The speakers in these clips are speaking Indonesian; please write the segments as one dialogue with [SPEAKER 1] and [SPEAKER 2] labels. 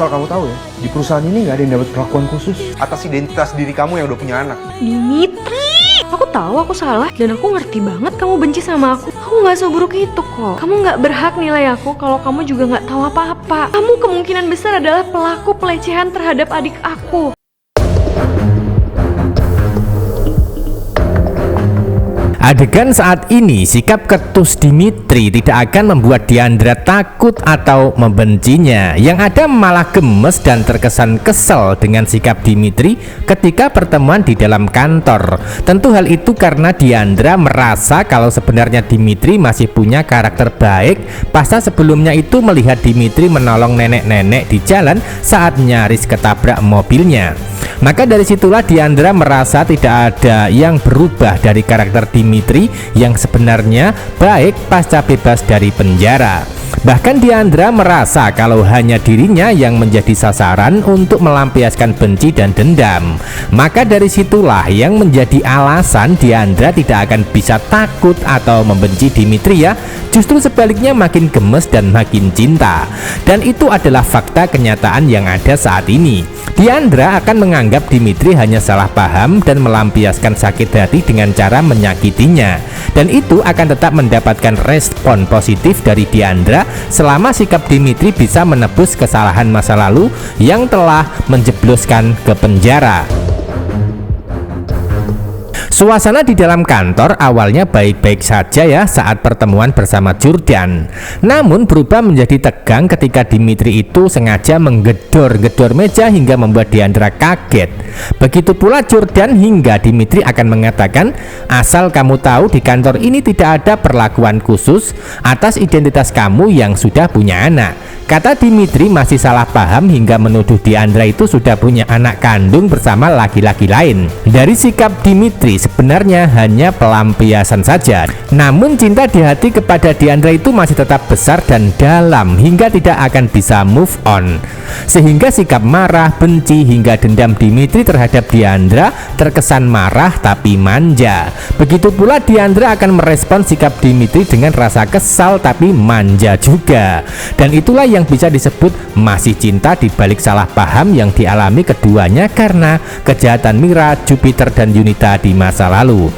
[SPEAKER 1] Asal kamu tahu ya, di perusahaan ini nggak ada yang dapat perlakuan khusus atas identitas diri kamu yang udah punya anak.
[SPEAKER 2] Dimitri, aku tahu aku salah dan aku ngerti banget kamu benci sama aku. Aku nggak seburuk itu kok. Kamu nggak berhak nilai aku kalau kamu juga nggak tahu apa-apa. Kamu kemungkinan besar adalah pelaku pelecehan terhadap adik aku.
[SPEAKER 3] Adegan saat ini, sikap ketus Dimitri tidak akan membuat Diandra takut atau membencinya. Yang ada malah gemes dan terkesan kesel dengan sikap Dimitri ketika pertemuan di dalam kantor. Tentu hal itu karena Diandra merasa kalau sebenarnya Dimitri masih punya karakter baik pasca sebelumnya itu melihat Dimitri menolong nenek-nenek di jalan saat nyaris ketabrak mobilnya. Maka dari situlah Diandra merasa tidak ada yang berubah dari karakter Dimitri yang sebenarnya baik pasca bebas dari penjara. Bahkan Diandra merasa kalau hanya dirinya yang menjadi sasaran untuk melampiaskan benci dan dendam. Maka dari situlah yang menjadi alasan Diandra tidak akan bisa takut atau membenci Dimitri ya. Justru sebaliknya makin gemes dan makin cinta. Dan itu adalah fakta kenyataan yang ada saat ini. Diandra akan menganggap Dimitri hanya salah paham dan melampiaskan sakit hati dengan cara menyakitinya. Dan itu akan tetap mendapatkan respon positif dari Diandra selama sikap Dimitri bisa menebus kesalahan masa lalu yang telah menjebloskan ke penjara. Suasana di dalam kantor awalnya baik-baik saja ya saat pertemuan bersama Jordan. Namun berubah menjadi tegang ketika Dimitri itu sengaja menggedor-gedor meja hingga membuat Diandra kaget. Begitu pula Jordan hingga Dimitri akan mengatakan, asal kamu tahu di kantor ini tidak ada perlakuan khusus atas identitas kamu yang sudah punya anak. Kata Dimitri masih salah paham hingga menuduh Diandra itu sudah punya anak kandung bersama laki-laki lain. Dari sikap Dimitri sebenarnya hanya pelampiasan saja. Namun cinta di hati kepada Diandra itu masih tetap besar dan dalam hingga tidak akan bisa move on. Sehingga sikap marah, benci hingga dendam Dimitri terhadap Diandra terkesan marah tapi manja. Begitu pula Diandra akan merespon sikap Dimitri dengan rasa kesal tapi manja juga. Dan itulah yang bisa disebut masih cinta di balik salah paham yang dialami keduanya karena kejahatan Mira, Jupiter dan Yunita di masa lalu.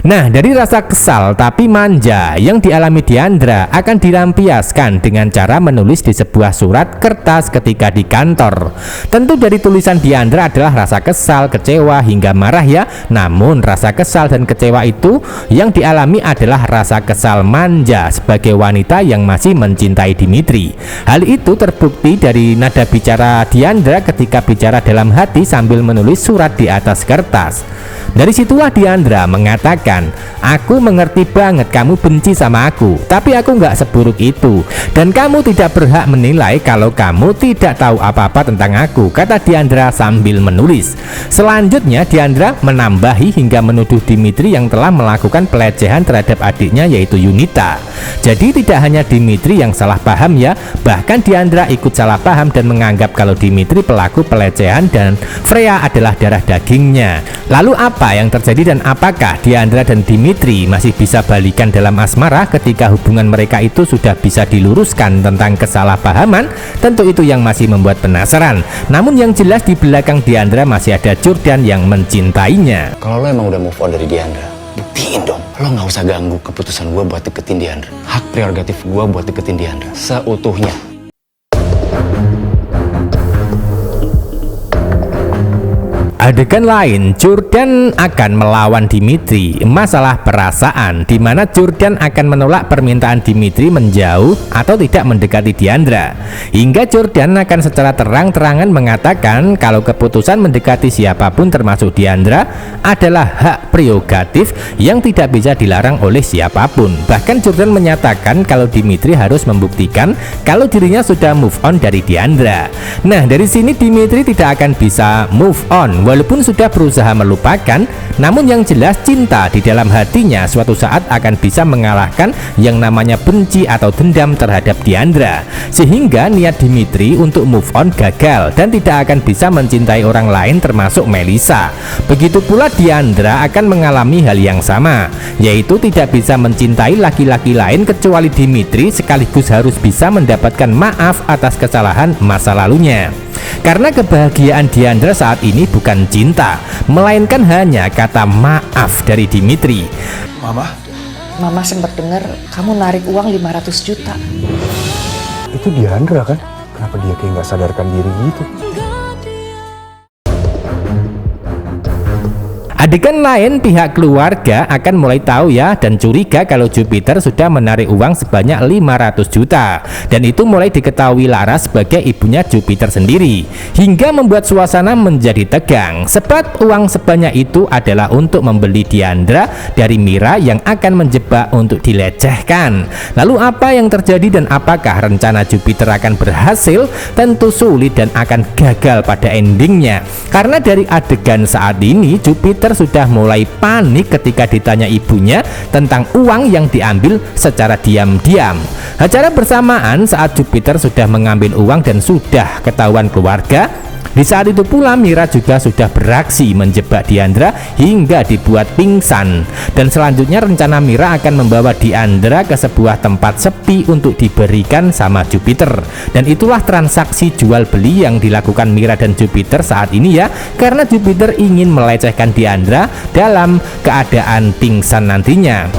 [SPEAKER 3] Nah, dari rasa kesal tapi manja yang dialami Diandra akan dilampiaskan dengan cara menulis di sebuah surat kertas ketika di kantor. Tentu dari tulisan Diandra adalah rasa kesal, kecewa hingga marah ya. Namun rasa kesal dan kecewa itu yang dialami adalah rasa kesal manja sebagai wanita yang masih mencintai Dimitri. Hal itu terbukti dari nada bicara Diandra ketika bicara dalam hati sambil menulis surat di atas kertas. Dari situlah Diandra mengatakan, aku mengerti banget kamu benci sama aku, tapi aku nggak seburuk itu. Dan kamu tidak berhak menilai kalau kamu tidak tahu apa-apa tentang aku, kata Diandra sambil menulis. Selanjutnya Diandra menambahi hingga menuduh Dimitri yang telah melakukan pelecehan terhadap adiknya yaitu Yunita. Jadi tidak hanya Dimitri yang salah paham ya, bahkan Diandra ikut salah paham dan menganggap kalau Dimitri pelaku pelecehan dan Freya adalah darah dagingnya. Lalu apa yang terjadi dan apakah Diandra dan Dimitri masih bisa balikan dalam asmara ketika hubungan mereka itu sudah bisa diluruskan tentang kesalahpahaman? Tentu itu yang masih membuat penasaran. Namun yang jelas di belakang Diandra masih ada Jordan yang mencintainya.
[SPEAKER 4] Kalau lo emang udah move on dari Diandra, buktiin dong. Lo nggak usah ganggu keputusan gue buat deketin Diandra. Hak prerogatif gue buat deketin Diandra seutuhnya.
[SPEAKER 3] Adegan lain, Jordan akan melawan Dimitri. Masalah perasaan di mana Jordan akan menolak permintaan Dimitri menjauh atau tidak mendekati Diandra. Hingga Jordan akan secara terang-terangan mengatakan kalau keputusan mendekati siapapun termasuk Diandra adalah hak prerogatif yang tidak bisa dilarang oleh siapapun. Bahkan Jordan menyatakan kalau Dimitri harus membuktikan kalau dirinya sudah move on dari Diandra. Nah, dari sini Dimitri tidak akan bisa move on Walaupun sudah berusaha melupakan, namun yang jelas cinta di dalam hatinya suatu saat akan bisa mengalahkan yang namanya benci atau dendam terhadap Diandra, sehingga niat Dimitri untuk move on gagal dan tidak akan bisa mencintai orang lain termasuk Melisa. Begitu pula Diandra akan mengalami hal yang sama, yaitu tidak bisa mencintai laki-laki lain kecuali Dimitri, sekaligus harus bisa mendapatkan maaf atas kesalahan masa lalunya. Karena kebahagiaan Diandra saat ini bukan cinta, melainkan hanya kata maaf dari Dimitri.
[SPEAKER 5] Mama sempat dengar kamu narik uang 500 juta.
[SPEAKER 1] Itu Diandra kan? Kenapa dia kayak nggak sadarkan diri gitu?
[SPEAKER 3] Adegan lain, pihak keluarga akan mulai tahu ya dan curiga kalau Jupiter sudah menarik uang sebanyak 500 juta, dan itu mulai diketahui Laras sebagai ibunya Jupiter sendiri, hingga membuat suasana menjadi tegang sebab uang sebanyak itu adalah untuk membeli Diandra dari Mira yang akan menjebak untuk dilecehkan. Lalu apa yang terjadi dan apakah rencana Jupiter akan berhasil? Tentu sulit dan akan gagal pada endingnya, karena dari adegan saat ini Jupiter sudah mulai panik ketika ditanya ibunya tentang uang yang diambil secara diam-diam. Acara bersamaan saat Jupiter sudah mengambil uang dan sudah ketahuan keluarga. Di saat itu pula Mira juga sudah beraksi menjebak Diandra hingga dibuat pingsan. Dan selanjutnya rencana Mira akan membawa Diandra ke sebuah tempat sepi untuk diberikan sama Jupiter. Dan itulah transaksi jual beli yang dilakukan Mira dan Jupiter saat ini ya, karena Jupiter ingin melecehkan Diandra dalam keadaan pingsan nantinya.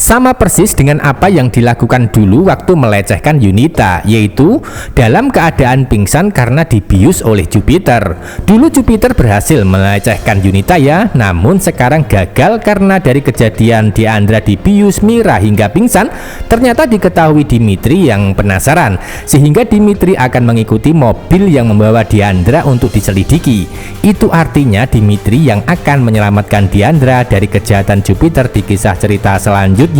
[SPEAKER 3] Sama persis dengan apa yang dilakukan dulu waktu melecehkan Yunita, yaitu dalam keadaan pingsan karena dibius oleh Jupiter. Dulu Jupiter berhasil melecehkan Yunita ya, namun sekarang gagal karena dari kejadian Diandra dibius Mira hingga pingsan, ternyata diketahui Dimitri yang penasaran, sehingga Dimitri akan mengikuti mobil yang membawa Diandra untuk diselidiki. Itu artinya Dimitri yang akan menyelamatkan Diandra dari kejahatan Jupiter di kisah cerita selanjutnya.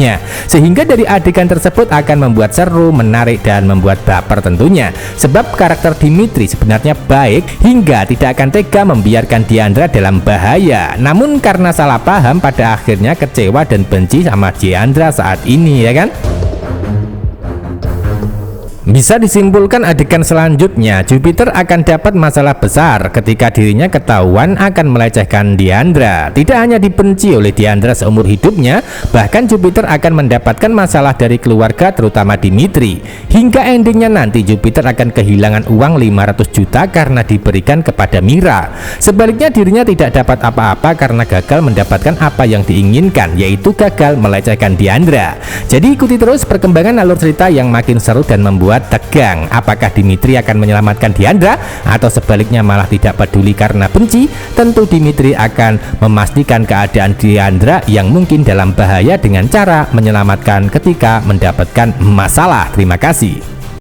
[SPEAKER 3] Sehingga dari adegan tersebut akan membuat seru, menarik, dan membuat baper tentunya. Sebab karakter Dimitri sebenarnya baik hingga tidak akan tega membiarkan Diandra dalam bahaya. Namun karena salah paham pada akhirnya kecewa dan benci sama Diandra saat ini ya kan. Bisa disimpulkan adegan selanjutnya Jupiter akan dapat masalah besar ketika dirinya ketahuan akan melecehkan Diandra. Tidak hanya dibenci oleh Diandra seumur hidupnya, bahkan Jupiter akan mendapatkan masalah dari keluarga terutama Dimitri. Hingga endingnya nanti Jupiter akan kehilangan uang 500 juta karena diberikan kepada Mira. Sebaliknya dirinya tidak dapat apa-apa karena gagal mendapatkan apa yang diinginkan, yaitu gagal melecehkan Diandra. Jadi ikuti terus perkembangan alur cerita yang makin seru dan membuat tegang. Apakah Dimitri akan menyelamatkan Diandra atau sebaliknya malah tidak peduli karena benci? Tentu Dimitri akan memastikan keadaan Diandra yang mungkin dalam bahaya dengan cara menyelamatkan ketika mendapatkan masalah. Terima kasih.